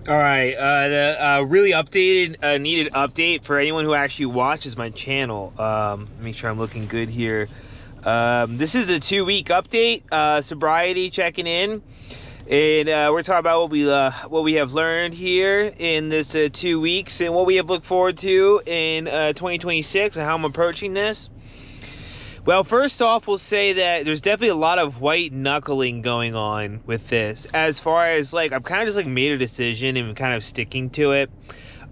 All right, the really updated, needed update for anyone who actually watches my channel. Make sure I'm looking good here. This is a 2-week update, sobriety checking in, and we're talking about what we have learned here in this 2 weeks and what we have looked forward to in 2026 and how I'm approaching this. Well, first off, we'll say that there's definitely a lot of white knuckling going on with this. As far as like, I've kind of just like made a decision and kind of sticking to it.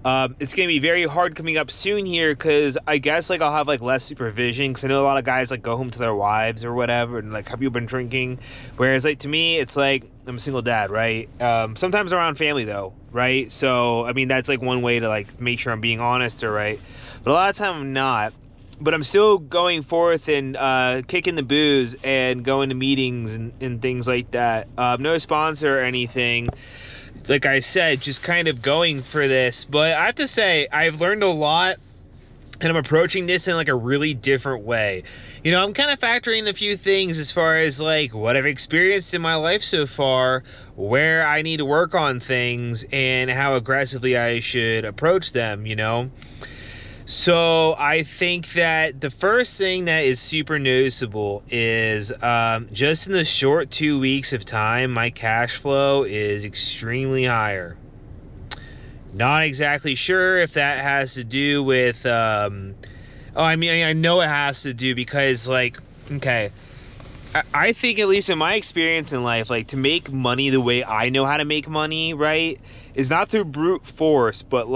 It's going to be very hard coming up soon here because I guess like I'll have like less supervision because I know a lot of guys like go home to their wives or whatever and like, have you been drinking? Whereas like to me, it's like I'm a single dad, right? Sometimes around family though, right? So, I mean, that's like one way to like make sure I'm being honest or right. But a lot of time I'm not. But I'm still going forth and kicking the booze and going to meetings and things like that. No sponsor or anything. Like I said, just kind of going for this. But I have to say, I've learned a lot and I'm approaching this in like a really different way. You know, I'm kind of factoring a few things as far as like what I've experienced in my life so far, where I need to work on things, and how aggressively I should approach them, you know? So I think that the first thing that is super noticeable is just in the short 2 weeks of time, my cash flow is extremely higher. Not exactly sure if that has to do with, I mean, I know it has to do because like, okay, I think at least in my experience in life, like to make money the way I know how to make money, right, is not through brute force, but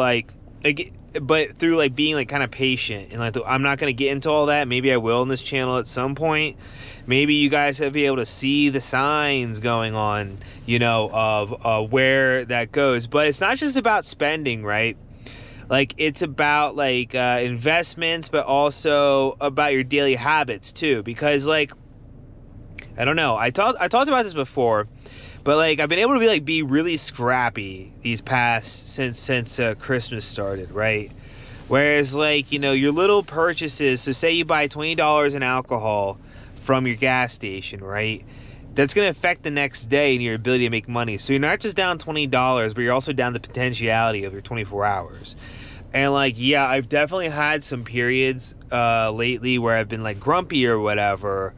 but through like being like kind of patient and like I'm not gonna get into all that. Maybe I will on this channel at some point. Maybe you guys have be able to see the signs going on, you know, of where that goes. But it's not just about spending, right? Like it's about like investments, but also about your daily habits too. Because like I don't know, I talked about this before. But like I've been able to be really scrappy these past since Christmas started, right? Whereas like, you know, your little purchases, so say you buy $20 in alcohol from your gas station, right? That's going to affect the next day and your ability to make money. So you're not just down $20, but you're also down the potentiality of your 24 hours. And like, yeah, I've definitely had some periods lately where I've been like grumpy or whatever,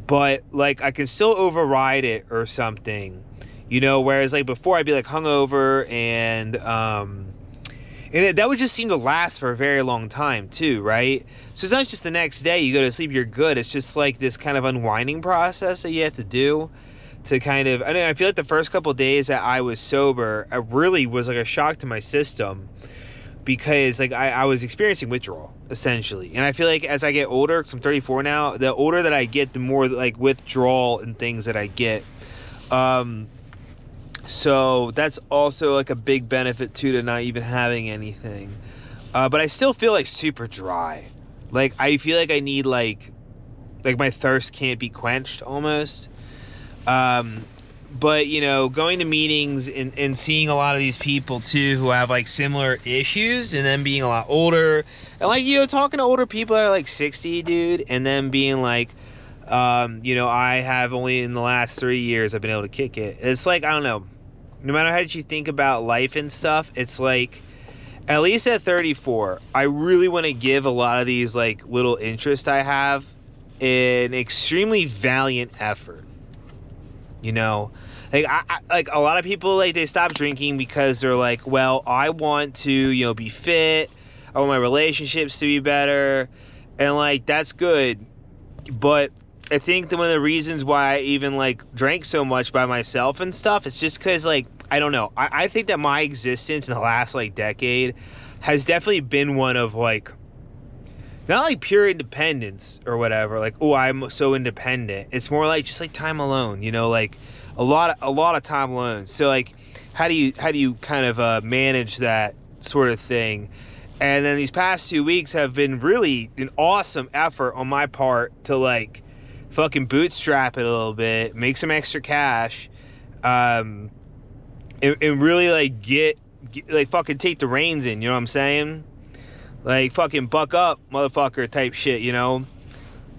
but like I can still override it or something, you know, whereas like before I'd be like hungover and that would just seem to last for a very long time too, right? So it's not just the next day you go to sleep, you're good. It's just like this kind of unwinding process that you have to do to kind of, I mean, I feel like the first couple of days that I was sober, I really was like a shock to my system because like I was experiencing withdrawal essentially. And I feel like as I get older, because I'm 34 now, the older that I get, the more like withdrawal and things that I get. So that's also like a big benefit too, to not even having anything. But I still feel like super dry. Like I feel like I need like my thirst can't be quenched almost. But you know, going to meetings and seeing a lot of these people too who have like similar issues, and then being a lot older, and like, you know, talking to older people that are like 60, dude, and then being like, you know, I have only in the last 3 years I've been able to kick it. It's like, I don't know, no matter how you think about life and stuff, it's like, at least at 34, I really want to give a lot of these like little interests I have an extremely valiant effort. You know, like I like a lot of people, like they stop drinking because they're like, well, I want to, you know, be fit. I want my relationships to be better, and like that's good. But I think that one of the reasons why I even like drank so much by myself and stuff is just because like I don't know. I think that my existence in the last like decade has definitely been one of like, not like pure independence or whatever, like, oh, I'm so independent. It's more like just like time alone, you know, like a lot of time alone. So like, how do you kind of manage that sort of thing? And then these past 2 weeks have been really an awesome effort on my part to like fucking bootstrap it a little bit, make some extra cash, and really like get like fucking take the reins in, you know what I'm saying? Like fucking buck up, motherfucker type shit, you know?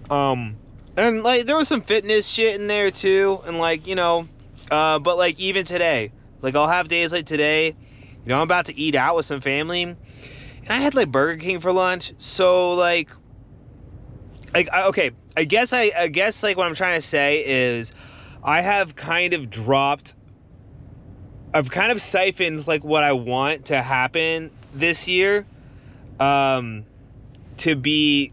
And like there was some fitness shit in there too, and like, you know, but like even today, Like, I'll have days like today, I'm about to eat out with some family, and I had like Burger King for lunch. So like okay, I guess like what I'm trying to say is I have kind of dropped, I've kind of siphoned like what I want to happen this year, to be,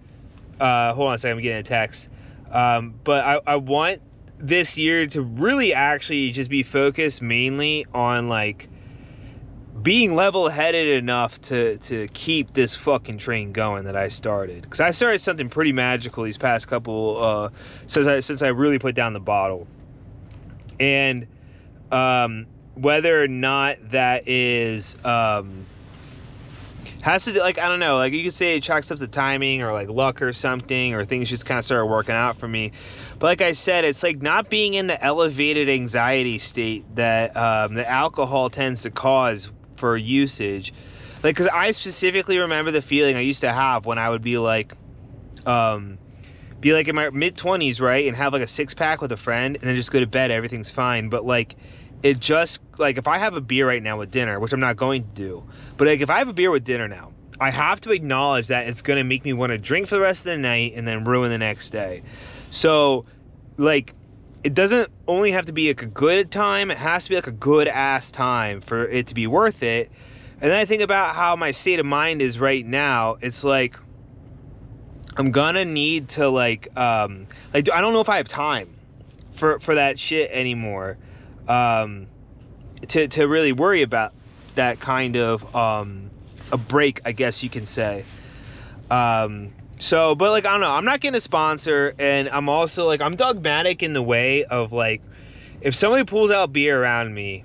hold on a second, I'm getting a text. But I want this year to really actually just be focused mainly on like being level-headed enough to keep this fucking train going that I started. Because I started something pretty magical these past couple, since I really put down the bottle. And whether or not that is has to do, like, I don't know, like you could say it chalks up to timing or like luck or something, or things just kind of started working out for me. But like I said, it's like not being in the elevated anxiety state that the alcohol tends to cause for usage. Like, because I specifically remember the feeling I used to have when I would be like in my mid-20s, right, and have like a six-pack with a friend and then just go to bed, everything's fine. But like, it just, like, if I have a beer right now with dinner, which I'm not going to do, but like if I have a beer with dinner now, I have to acknowledge that it's going to make me want to drink for the rest of the night and then ruin the next day. So like, it doesn't only have to be like a good time, it has to be like a good ass time for it to be worth it. And then I think about how my state of mind is right now. It's like I'm gonna need to like I don't know if I have time for that shit anymore, to really worry about that kind of a break, I guess you can say. So, but like, I don't know, I'm not getting a sponsor, and I'm also like, I'm dogmatic in the way of like, if somebody pulls out beer around me,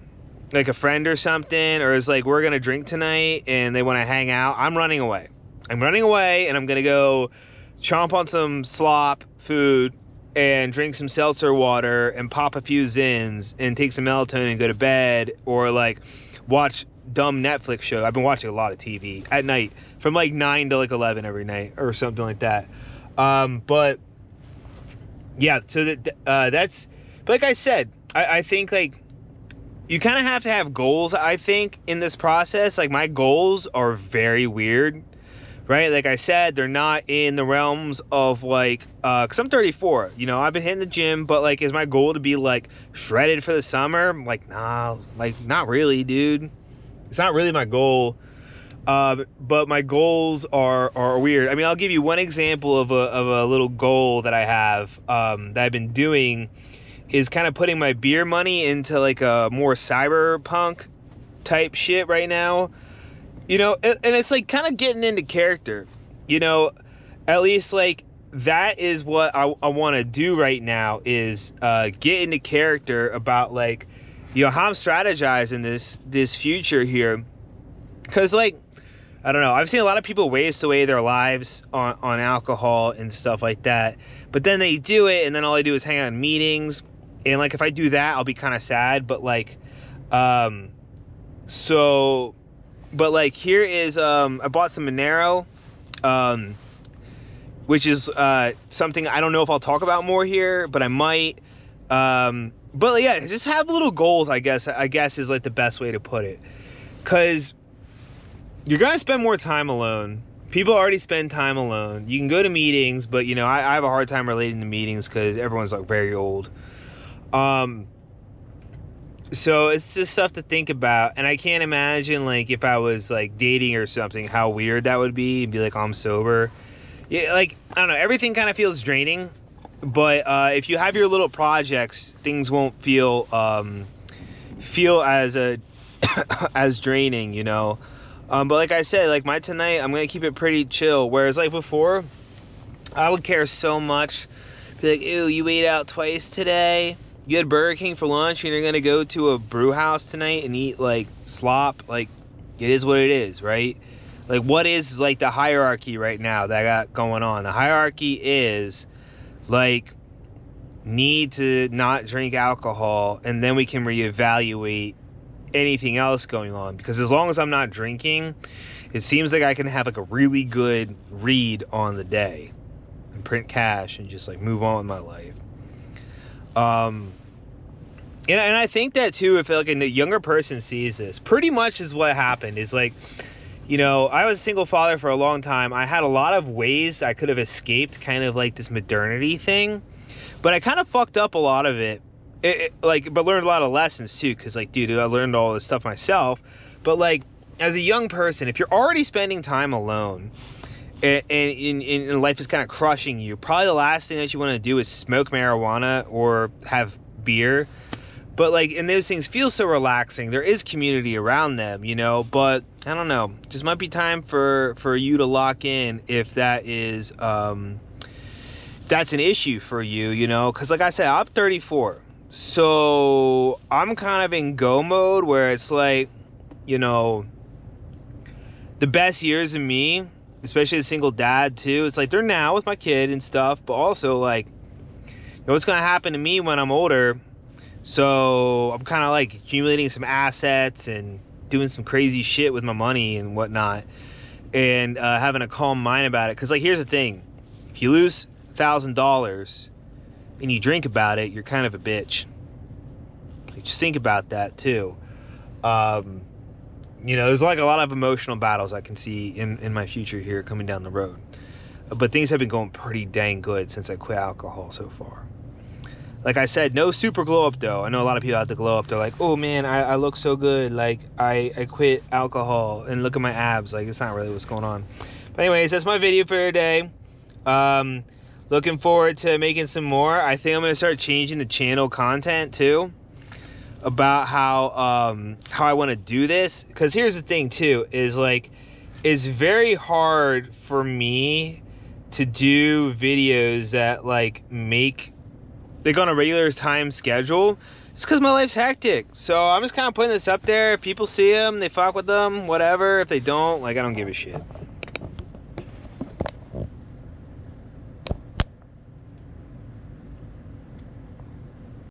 like a friend or something, or is like, we're gonna drink tonight and they want to hang out, I'm running away. I'm running away, and I'm gonna go chomp on some slop food and drink some seltzer water and pop a few Zins and take some melatonin and go to bed, or like watch dumb Netflix show. I've been watching a lot of TV at night from like 9 to like 11 every night or something like that. But yeah, so that's, but like I said, I think like you kind of have to have goals, I think, in this process. Like, my goals are very weird, right? Like I said, they're not in the realms of like, cause I'm 34, I've been hitting the gym, but like, is my goal to be like shredded for the summer? I'm like, nah, like not really, dude. It's not really my goal. But my goals are weird. I mean, I'll give you one example of a little goal that I have, that I've been doing, is kind of putting my beer money into like a more cyberpunk type shit right now. And it's like kind of getting into character, at least like that is what I want to do right now, is get into character about like, how I'm strategizing this future here. Cause like, I don't know, I've seen a lot of people waste away their lives on alcohol and stuff like that, but then they do it, and then all I do is hang out in meetings, and like, if I do that, I'll be kind of sad. But like, but like, here is, I bought some Monero, which is something I don't know if I'll talk about more here, but I might. But yeah, just have little goals, I guess is like the best way to put it. Cause you're gonna spend more time alone. People already spend time alone. You can go to meetings, but I have a hard time relating to meetings because everyone's like very old. So it's just stuff to think about, and I can't imagine like if I was like dating or something, how weird that would be, and be like, oh, I'm sober. Yeah, like, I don't know, everything kind of feels draining, but if you have your little projects, things won't feel as as draining, but like I said, like my tonight, I'm gonna keep it pretty chill, whereas like before, I would care so much. Be like, ew, you ate out twice today. You had Burger King for lunch, and you're gonna go to a brew house tonight and eat like slop. Like, it is what it is, right? Like, what is like the hierarchy right now that I got going on? The hierarchy is like, need to not drink alcohol, and then we can reevaluate anything else going on. Because as long as I'm not drinking, it seems like I can have like a really good read on the day and print cash and just like move on with my life. And I think that too, if like a younger person sees this, pretty much is what happened. Is like, you know, I was a single father for a long time. I had a lot of ways I could have escaped kind of like this modernity thing, but I kind of fucked up a lot of it. But learned a lot of lessons too, because like, dude, I learned all this stuff myself. But like, as a young person, if you're already spending time alone and life is kind of crushing you, probably the last thing that you want to do is smoke marijuana or have beer. But like, and those things feel so relaxing. There is community around them, you know, but I don't know, just might be time for you to lock in if that is, that's an issue for you, you know, because like I said, I'm 34. So I'm kind of in go mode where it's like, you know, the best years of me, especially as a single dad too, it's like they're now with my kid and stuff, but also like, you know, what's going to happen to me when I'm older. So I'm kind of like accumulating some assets and doing some crazy shit with my money and whatnot, and having a calm mind about it. Because like, here's the thing, if you lose $1,000 and you drink about it, you're kind of a bitch. Like, just think about that too. You know, there's like a lot of emotional battles I can see in my future here coming down the road. But things have been going pretty dang good since I quit alcohol so far. Like I said, no super glow up though. I know a lot of people have the glow up. They're like, oh man, I look so good. Like I quit alcohol and look at my abs. Like, it's not really what's going on. But anyways, that's my video for today. Looking forward to making some more. I think I'm gonna start changing the channel content too, about how I want to do this. Because here's the thing too, is like, it's very hard for me to do videos that like make like on a regular time schedule. It's because my life's hectic. So I'm just kind of putting this up there. If people see them, they fuck with them, whatever. If they don't, like, I don't give a shit.